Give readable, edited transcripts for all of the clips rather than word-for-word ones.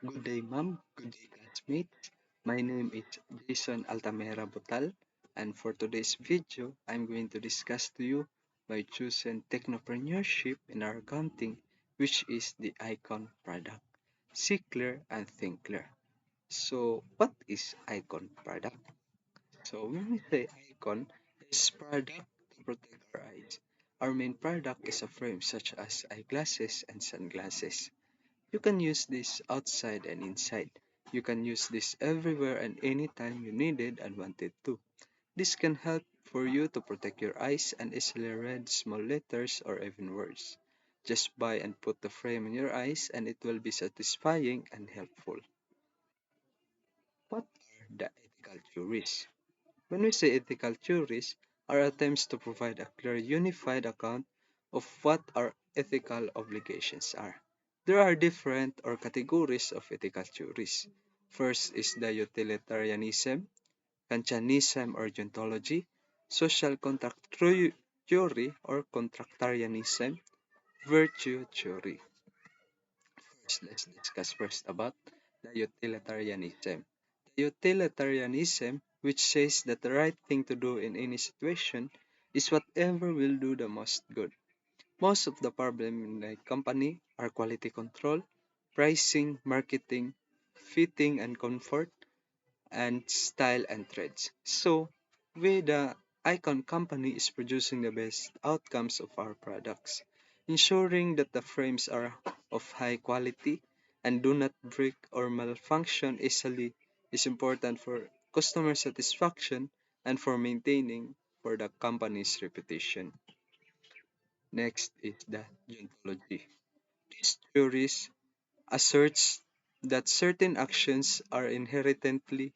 Good day, ma'am. Good day, classmates. My name is Jayson Butal, and for today's video, I'm going to discuss to you my chosen technopreneurship in our accounting, which is the Icon product. See clear and think clear. So, what is Icon product? So, when we say Icon, it's product to protect our eyes. Our main product is a frame such as eyeglasses and sunglasses. You can use this outside and inside. You can use this everywhere and anytime you needed and wanted to. This can help for you to protect your eyes and easily read small letters or even words. Just buy and put the frame on your eyes and it will be satisfying and helpful. What are the ethical theories? When we say ethical theories, are attempts to provide a clear unified account of what our ethical obligations are. There are different or categories of ethical theories. First is the utilitarianism, Kantianism or deontology, social contract theory or contractarianism, virtue theory. Let's discuss first about the utilitarianism. The utilitarianism, which says that the right thing to do in any situation is whatever will do the most good. Most of the problem in a company are quality control, pricing, marketing, fitting and comfort, and style and trends. So, we the Icon company is producing the best outcomes of our products, ensuring that the frames are of high quality and do not break or malfunction easily is important for customer satisfaction and for maintaining for the company's reputation. Next is the deontology. This theory asserts that certain actions are inherently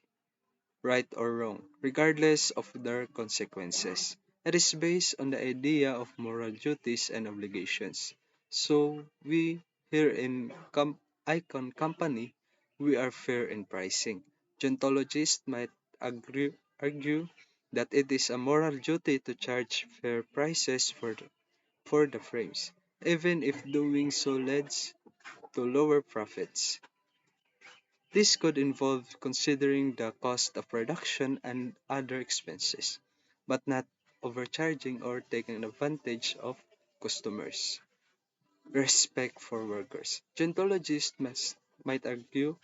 right or wrong, regardless of their consequences. It is based on the idea of moral duties and obligations. So we here in Icon Company, we are fair in pricing. Geontologists might argue that it is a moral duty to charge fair prices for the frames, even if doing so leads to lower profits. This could involve considering the cost of production and other expenses, but not overcharging or taking advantage of customers. Respect for workers. Might argue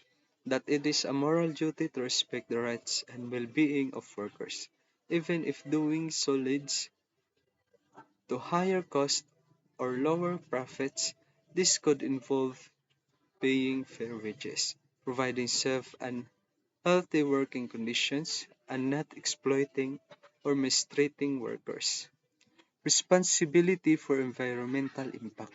that it is a moral duty to respect the rights and well-being of workers, even if doing so leads to higher costs or lower profits. This could involve paying fair wages, providing safe and healthy working conditions, and not exploiting or mistreating workers. Responsibility for environmental impact.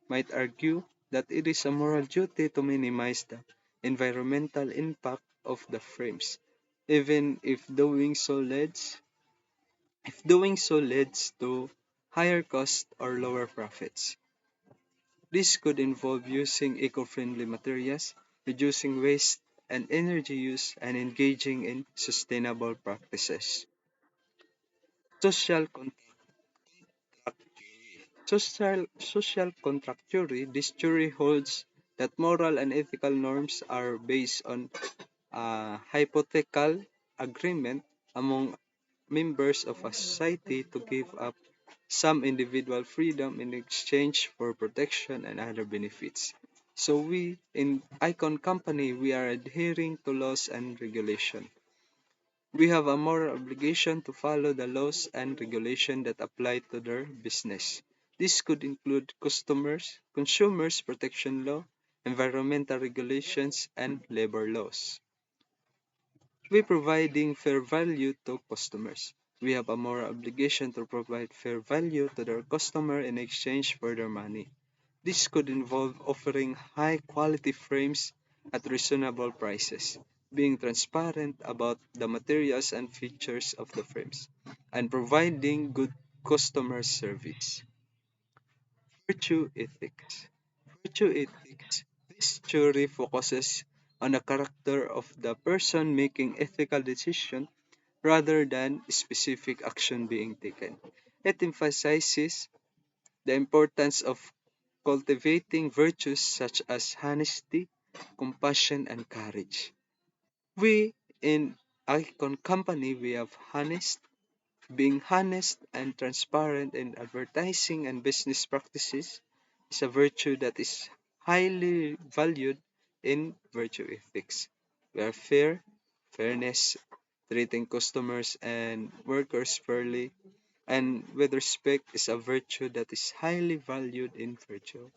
Might argue that it is a moral duty to minimize the environmental impact of the frames, even if doing so leads to higher costs or lower profits. This could involve using eco-friendly materials, reducing waste and energy use, and engaging in sustainable practices. Social contract theory. Social contract theory. This theory holds that moral and ethical norms are based on a hypothetical agreement among members of a society to give up some individual freedom in exchange for protection and other benefits. So we in Icon Company we are adhering to laws and regulation. We have a moral obligation to follow the laws and regulation that apply to their business. This could include consumers protection law, environmental regulations, and labor laws. We providing fair value to customers. We have a moral obligation to provide fair value to their customer in exchange for their money. This could involve offering high quality frames at reasonable prices, being transparent about the materials and features of the frames, and providing good customer service. Virtue ethics. Virtue ethics. This theory focuses on the character of the person making ethical decisions rather than specific action being taken. It emphasizes the importance of cultivating virtues such as honesty, compassion, and courage. We in Icon Company, we have honest, being honest and transparent in advertising and business practices is a virtue that is highly valued in virtue ethics. We are fair, fairness, treating customers and workers fairly, and with respect is a virtue that is highly valued in virtue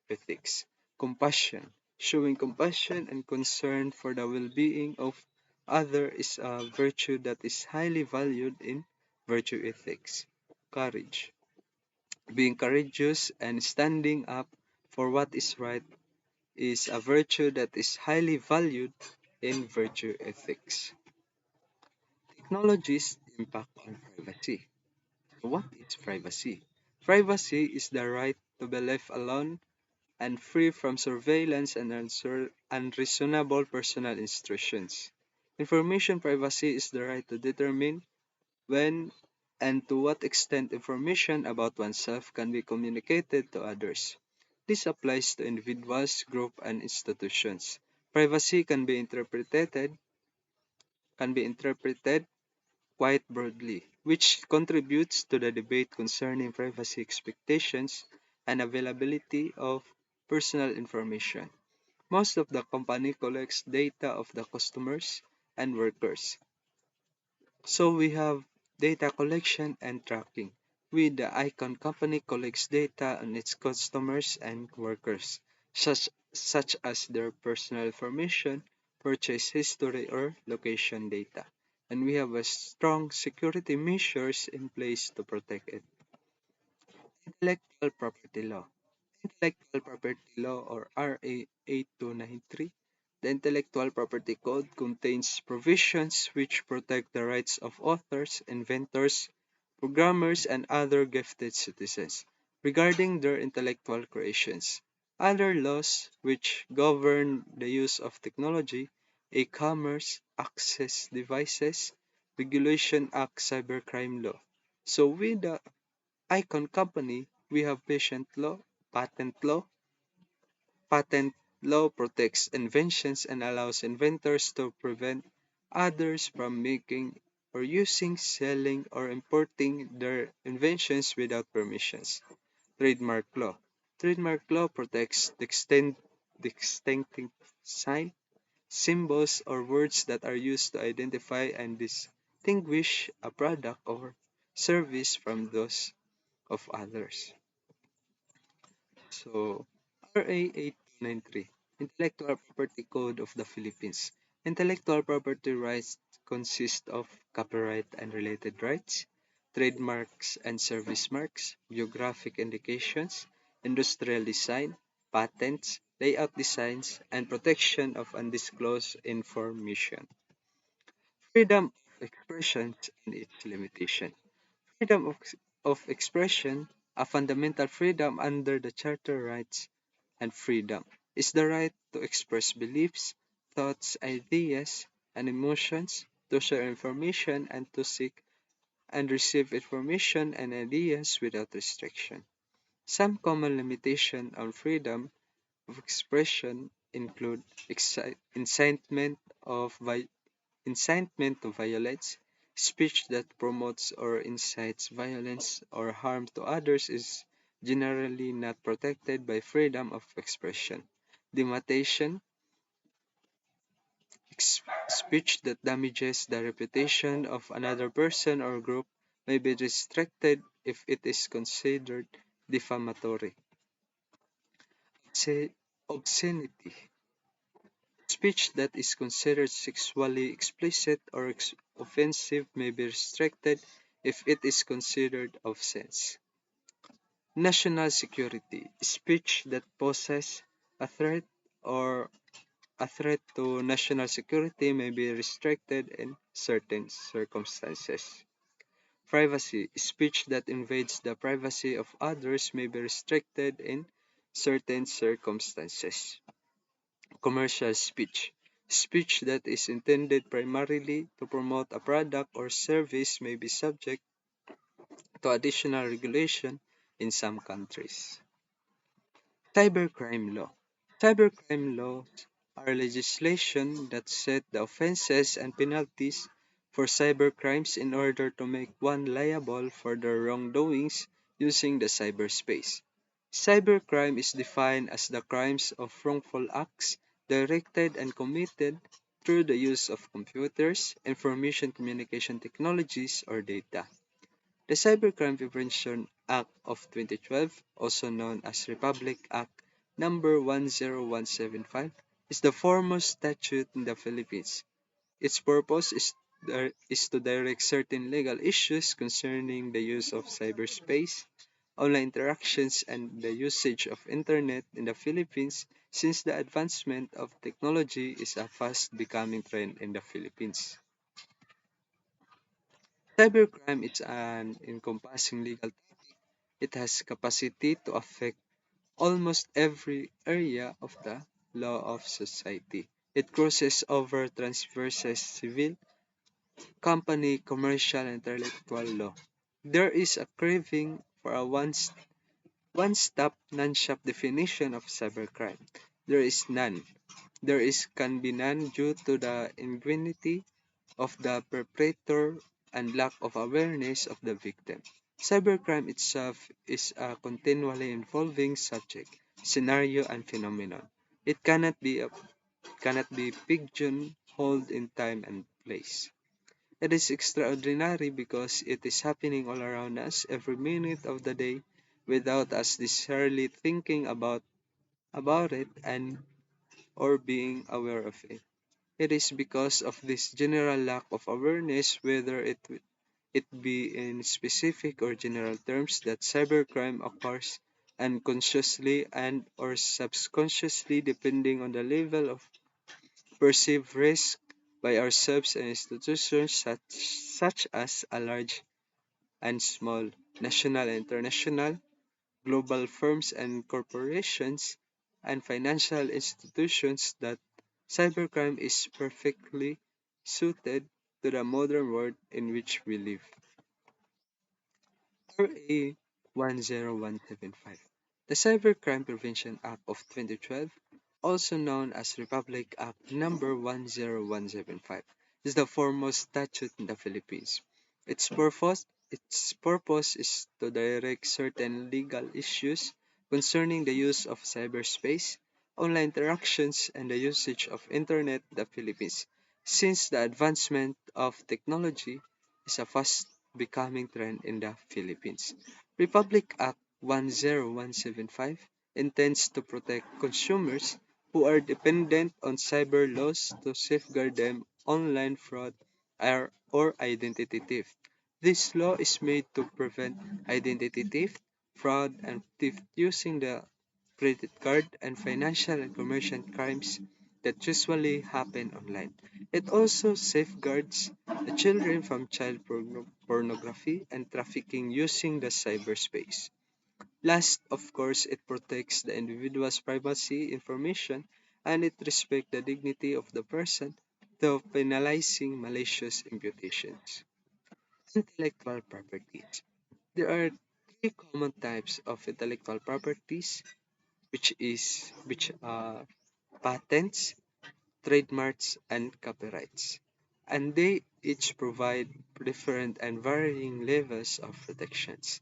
ethics. Compassion. Showing compassion and concern for the well being of others is a virtue that is highly valued in virtue ethics. Courage. Being courageous and standing up for what is right is a virtue that is highly valued in virtue ethics. Technology's impact on privacy. What is privacy? Privacy is the right to be left alone and free from surveillance and unreasonable personal intrusions. Information privacy is the right to determine when and to what extent information about oneself can be communicated to others. This applies to individuals, groups, and institutions. Privacy can be interpreted quite broadly, which contributes to the debate concerning privacy expectations and availability of personal information. Most of the company collects data of the customers and workers. So we have data collection and tracking. We, the Icon company, collects data on its customers and workers, such as their personal information, purchase history, or location data. And we have a strong security measures in place to protect it. Intellectual property law. Intellectual Property Law or RA 8293. The Intellectual Property Code contains provisions which protect the rights of authors, inventors, programmers, and other gifted citizens regarding their intellectual creations. Other laws which govern the use of technology, e-commerce, access devices, Regulation Act, Cybercrime Law. So with the Icon Company, we have patent law, Patent law protects inventions and allows inventors to prevent others from making or using, selling, or importing their inventions without permissions. Trademark law. Trademark law protects distinctive sign, symbols, or words that are used to identify and distinguish a product or service from those of others. So, RA 8293, Intellectual Property Code of the Philippines. Intellectual property rights consist of copyright and related rights, trademarks and service marks, geographic indications, industrial design, patents, layout designs, and protection of undisclosed information. Freedom of expression and its limitation. Freedom of expression, a fundamental freedom under the Charter rights and freedom, is the right to express beliefs, thoughts, ideas, and emotions, to share information, and to seek and receive information and ideas without restriction. Some common limitations on freedom of expression include incitement to violence. Speech that promotes or incites violence or harm to others is generally not protected by freedom of expression. Defamation, speech that damages the reputation of another person or group, may be restricted if it is considered defamatory. Obscenity, speech that is considered sexually explicit or offensive may be restricted if it is considered offense. National security, speech that poses a threat or a threat to national security may be restricted in certain circumstances. Privacy, speech that invades the privacy of others may be restricted in certain circumstances. Commercial speech, speech that is intended primarily to promote a product or service may be subject to additional regulation in some countries. Cybercrime law. Cybercrime laws are legislation that set the offenses and penalties for cybercrimes in order to make one liable for their wrongdoings using the cyberspace. Cybercrime is defined as the crimes of wrongful acts directed and committed through the use of computers, information communication technologies, or data. The Cybercrime Prevention Act of 2012, also known as Republic Act number 10175, is the foremost statute in the Philippines. Its purpose is to direct certain legal issues concerning the use of cyberspace, online interactions, and the usage of internet in the Philippines since the advancement of technology is a fast becoming trend in the Philippines. Cybercrime is an encompassing legal. It has capacity to affect almost every area of the law of society. It crosses over transverses civil, company, commercial, and intellectual law. There is a craving for a one-stop, non-shop definition of cybercrime. There is none. There is can be none due to the ingenuity of the perpetrator and lack of awareness of the victim. Cybercrime itself is a continually evolving subject, scenario, and phenomenon. It cannot be pigeonholed in time and place. It is extraordinary because it is happening all around us every minute of the day without us necessarily thinking about it and or being aware of it. It is because of this general lack of awareness, whether it be in specific or general terms, that cybercrime occurs unconsciously and or subconsciously depending on the level of perceived risk by ourselves and institutions such as a large and small, national and international, global firms and corporations, and financial institutions that cybercrime is perfectly suited to the modern world in which we live. RA 10175. The Cybercrime Prevention Act of 2012, also known as Republic Act number 10175, is the foremost statute in the Philippines. Its purpose is to direct certain legal issues concerning the use of cyberspace, online interactions, and the usage of internet in the Philippines. Since the advancement of technology is a fast becoming trend in the Philippines. Republic Act 10175 intends to protect consumers who are dependent on cyber laws to safeguard them online fraud or identity theft. This law is made to prevent identity theft, fraud, and theft using the credit card and financial and commercial crimes that usually happen online. It also safeguards the children from child pornography and trafficking using the cyberspace. Last, of course, it protects the individual's privacy information and it respects the dignity of the person, though penalizing malicious imputations. Intellectual properties. There are three common types of intellectual properties, which are patents, trademarks, and copyrights, and they each provide different and varying levels of protections.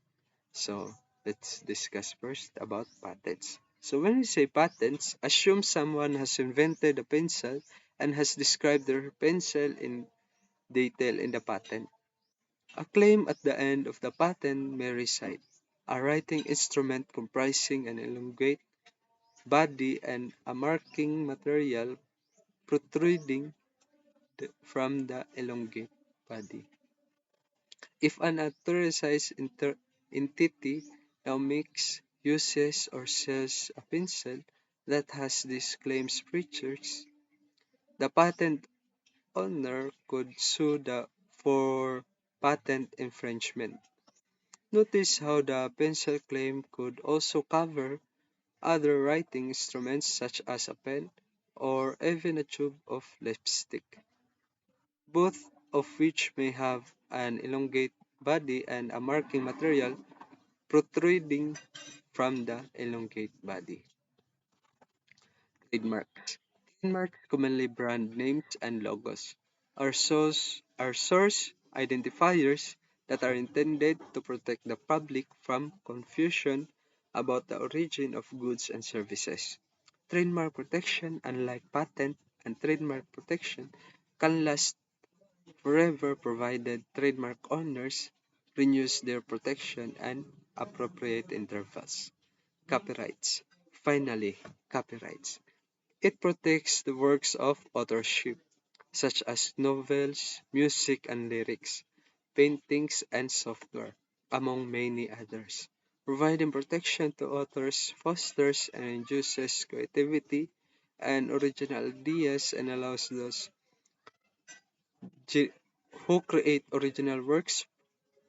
So let's discuss first about patents. So when we say patents, assume someone has invented a pencil and has described their pencil in detail in the patent. A claim at the end of the patent may recite a writing instrument comprising an elongate body and a marking material protruding from the elongate body. If an authorized entity now makes, uses, or sells a pencil that has these claims features, the patent owner could sue for patent infringement. Notice how the pencil claim could also cover other writing instruments such as a pen or even a tube of lipstick, both of which may have an elongate body and a marking material protruding from the elongate body. Trademarks. Trademarks commonly brand names and logos are source identifiers that are intended to protect the public from confusion about the origin of goods and services. Trademark protection, unlike patent and trademark protection, can last forever provided trademark owners renews their protection and appropriate intervals. Copyrights. Finally, copyrights. It protects the works of authorship, such as novels, music and lyrics, paintings, and software, among many others. Providing protection to authors fosters and induces creativity and original ideas and allows those ge- who create original works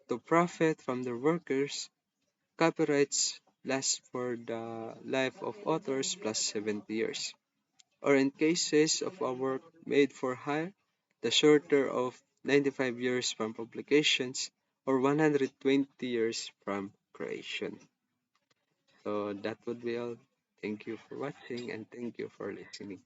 to profit from their workers. Copyrights last for the life of authors plus 70 years, or in cases of a work made for hire, the shorter of 95 years from publications or 120 years from creation. So that would be all. Thank you for watching and thank you for listening.